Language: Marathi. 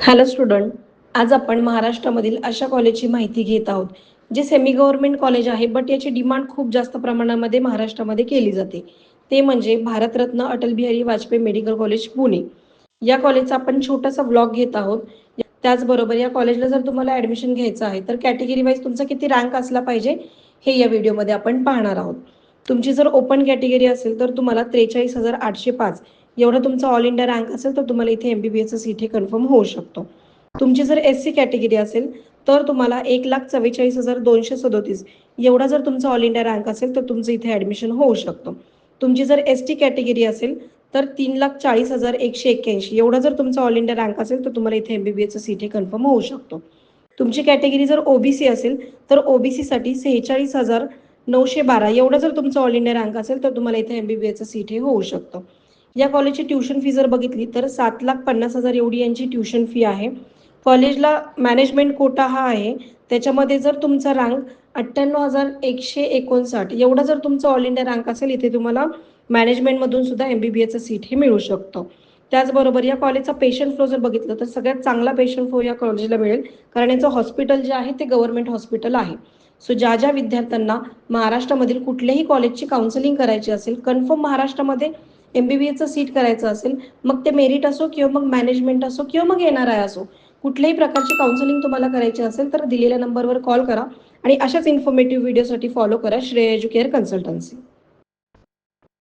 हॅलो स्टुडंट, आज आपण महाराष्ट्रामधील अशा कॉलेजची माहिती घेत आहोत जे सेमी गव्हर्नमेंट कॉलेज आहे, बट याची डिमांड खूप जास्त प्रमाणामध्ये महाराष्ट्रामध्ये केली जाते. ते म्हणजे भारतरत्न अटल बिहारी वाजपेयी मेडिकल कॉलेज पुणे. या कॉलेजचा आपण छोटासा ब्लॉग घेत आहोत. त्याचबरोबर या कॉलेजला जर तुम्हाला ॲडमिशन घ्यायचं आहे तर कॅटेगरी वाईज तुमचा किती रँक असला पाहिजे हे या व्हिडिओमध्ये आपण पाहणार आहोत. तुमची जर ओपन कॅटेगरी असेल तर तुम्हाला 43,805 एवढा तुमचा ऑल इंडिया रँक असेल तर तुम्हाला इथे MBBSचं सीट हे कन्फर्म होऊ शकतो. तुमची जर SC कॅटेगरी असेल तर तुम्हाला 1,44,237 एवढा जर तुमचा ऑल इंडिया रँक असेल तर तुमचं इथे ॲडमिशन होऊ शकतं. तुमची जर ST कॅटेगरी असेल तर 3,40,181 एवढा जर तुमचा ऑल इंडिया रँक असेल तर तुम्हाला इथे MBBSचं सीट हे कन्फर्म होऊ शकतो. तुमची कॅटेगरी जर OBC असेल तर OBCसाठी 46,912 एवढा जर तुमचा ऑल इंडिया रँक असेल तर तुम्हाला इथे MBBSचं सीट हे होऊ शकतं. या कॉलेजची ट्युशन फी जर बघितली तर 7,50,000 एवढी यांची ट्युशन फी आहे. कॉलेजला मॅनेजमेंट कोटा हा आहे. त्याच्यामध्ये जर तुमचा रँक 98,159 एवढा जर तुमचा ऑल इंडिया रँक असेल इथे तुम्हाला मॅनेजमेंटमधून सुद्धा MBBSचं सीट हे मिळू शकतं. त्याचबरोबर या कॉलेजचा पेशंट फ्लो जर बघितलं तर सगळ्यात चांगला पेशंट फ्लो या कॉलेजला मिळेल, कारण याचं हॉस्पिटल जे आहे ते गव्हर्नमेंट हॉस्पिटल आहे. सो ज्या विद्यार्थ्यांना महाराष्ट्रामधील कुठल्याही कॉलेजची काउन्सिलिंग करायची असेल, कन्फर्म महाराष्ट्रामध्ये MBBSचं सीट करायचं असेल, मग ते मेरिट असो किंवा मग मॅनेजमेंट असो किंवा मग NRI असो, कुठल्याही प्रकारची काउन्सिलिंग तुम्हाला करायची असेल तर दिलेल्या नंबरवर कॉल करा आणि अशाच इन्फॉर्मेटिव्ह व्हिडिओसाठी फॉलो करा श्रेय एज्युकेअर कन्सल्टन्सी.